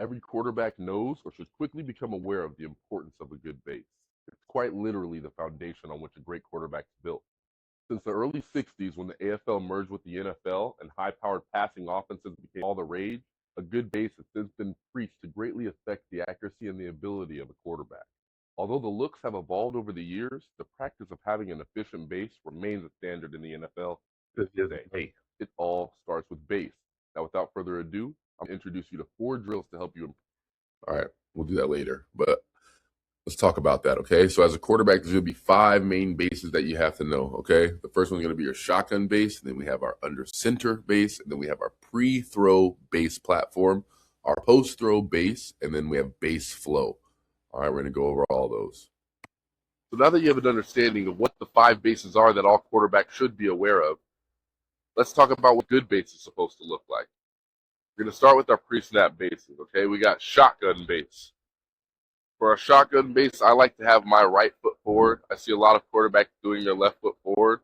Every quarterback knows or should quickly become aware of the importance of a good base. It's quite literally the foundation on which a great quarterback is built. Since the early 60s, when the AFL merged with the NFL and high powered passing offenses became all the rage, a good base has since been preached to greatly affect the accuracy and the ability of a quarterback. Although the looks have evolved over the years, the practice of having an efficient base remains a standard in the NFL to this day. It all starts with base. Now, without further ado, I'm going to introduce you to 4 drills to help you improve. All right, we'll do that later, but let's talk about that, okay? So as a quarterback, there's going to be 5 main bases that you have to know, okay? The first one's going to be your shotgun base, and then we have our under center base, and then we have our pre-throw base platform, our post-throw base, and then we have base flow. All right, we're going to go over all those. So now that you have an understanding of what the 5 bases are that all quarterbacks should be aware of, let's talk about what good base is supposed to look like. We're going to start with our pre-snap bases, okay? We got shotgun base. For a shotgun base, I like to have my right foot forward. I see a lot of quarterbacks doing their left foot forward.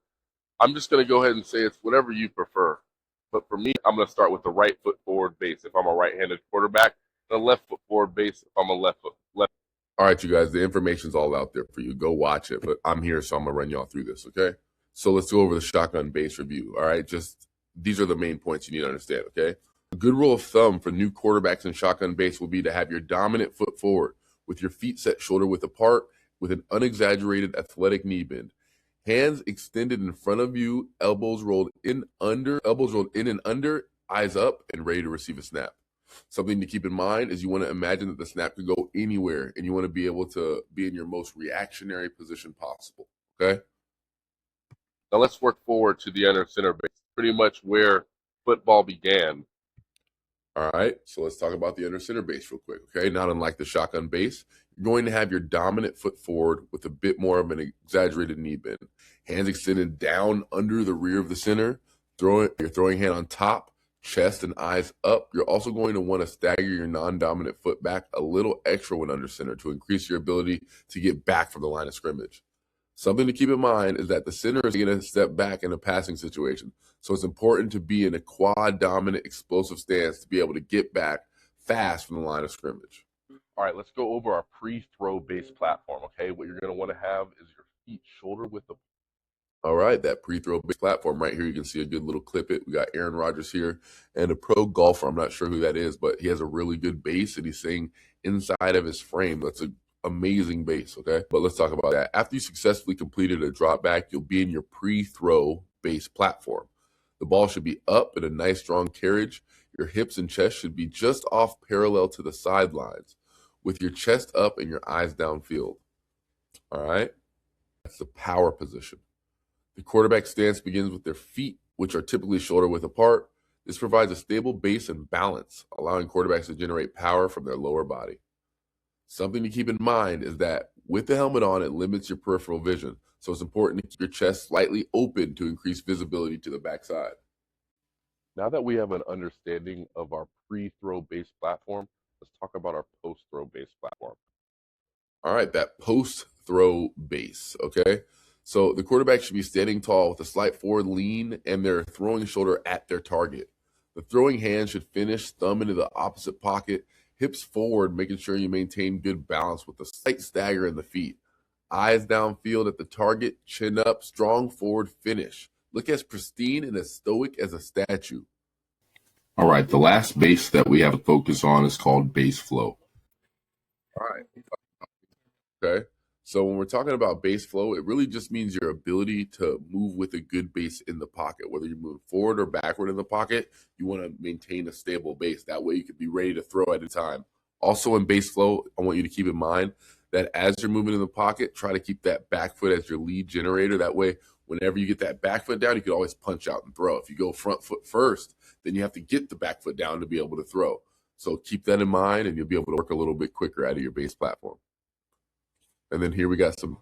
I'm just going to go ahead and say it's whatever you prefer. But for me, I'm going to start with the right foot forward base if I'm a right-handed quarterback, and a left foot forward base if I'm a left foot. All right, you guys, the information's all out there for you. Go watch it. But I'm here, so I'm going to run y'all through this, okay? So let's go over the shotgun base review, all right? Just these are the main points you need to understand, okay? A good rule of thumb for new quarterbacks in shotgun base will be to have your dominant foot forward with your feet set shoulder width apart with an unexaggerated athletic knee bend. Hands extended in front of you, elbows rolled in and under, eyes up, and ready to receive a snap. Something to keep in mind is you want to imagine that the snap could go anywhere, and you want to be able to be in your most reactionary position possible, okay? Now let's work forward to the under center base, pretty much where football began. All right, so let's talk about the under center base real quick, okay? Not unlike the shotgun base, you're going to have your dominant foot forward with a bit more of an exaggerated knee bend. Hands extended down under the rear of the center, your throwing hand on top, chest and eyes up. You're also going to want to stagger your non-dominant foot back a little extra when under center to increase your ability to get back from the line of scrimmage. Something to keep in mind is that the center is going to step back in a passing situation. So it's important to be in a quad dominant explosive stance to be able to get back fast from the line of scrimmage. All right, let's go over our pre-throw base platform, okay? What you're going to want to have is your feet shoulder width apart. All right, that pre-throw base platform right here, you can see a good little clip it. We got Aaron Rodgers here and a pro golfer. I'm not sure who that is, but he has a really good base, and he's saying inside of his frame. That's an amazing base, okay? But let's talk about that. After you successfully completed a drop back, you'll be in your pre-throw base platform. The ball should be up in a nice strong carriage. Your hips and chest should be just off parallel to the sidelines with your chest up and your eyes downfield. All right? That's the power position. The quarterback stance begins with their feet, which are typically shoulder width apart. This provides a stable base and balance, allowing quarterbacks to generate power from their lower body. Something to keep in mind is that with the helmet on, it limits your peripheral vision, so it's important to keep your chest slightly open to increase visibility to the backside. Now that we have an understanding of our pre-throw base platform, let's talk about our post-throw base platform. All right, that post-throw base, okay? So the quarterback should be standing tall with a slight forward lean and their throwing shoulder at their target. The throwing hand should finish thumb into the opposite pocket, hips forward, making sure you maintain good balance with a slight stagger in the feet. Eyes downfield at the target, chin up, strong forward finish. Look as pristine and as stoic as a statue. All right, the last base that we have to focus on is called base flow. All right. Okay. So when we're talking about base flow, it really just means your ability to move with a good base in the pocket. Whether you're moving forward or backward in the pocket, you want to maintain a stable base. That way you can be ready to throw at a time. Also in base flow, I want you to keep in mind that as you're moving in the pocket, try to keep that back foot as your lead generator. That way, whenever you get that back foot down, you can always punch out and throw. If you go front foot first, then you have to get the back foot down to be able to throw. So keep that in mind, and you'll be able to work a little bit quicker out of your base platform. And then here we got some.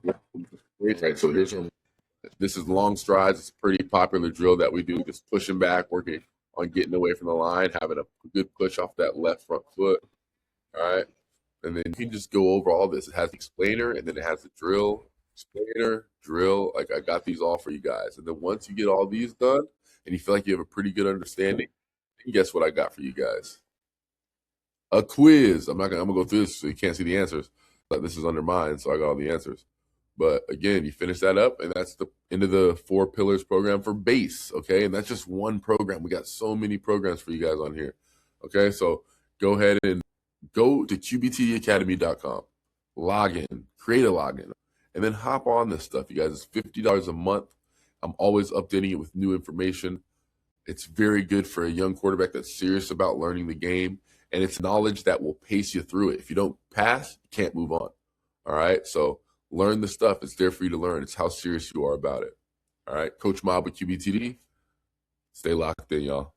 Right, so this is long strides. It's a pretty popular drill that we do, just pushing back, working on getting away from the line, having a good push off that left front foot. All right. And then you can just go over all this. It has the explainer, and then it has the drill, explainer, drill. Like I got these all for you guys. And then once you get all these done and you feel like you have a pretty good understanding, then guess what I got for you guys? a quiz. I'm gonna go through this so you can't see the answers. But this is under mine, so I got all the answers. But again, you finish that up, and that's the end of the 4 pillars program for base. Okay, and that's just one program. We got so many programs for you guys on here. Okay, so go ahead and go to qbtacademy.com, log in, create a login, and then hop on this stuff. You guys, it's $50 a month. I'm always updating it with new information. It's very good for a young quarterback that's serious about learning the game, and it's knowledge that will pace you through it. If you don't pass, you can't move on. All right, so learn the stuff. It's there for you to learn. It's how serious you are about it. All right, Coach Mob with QBTD. Stay locked in, y'all.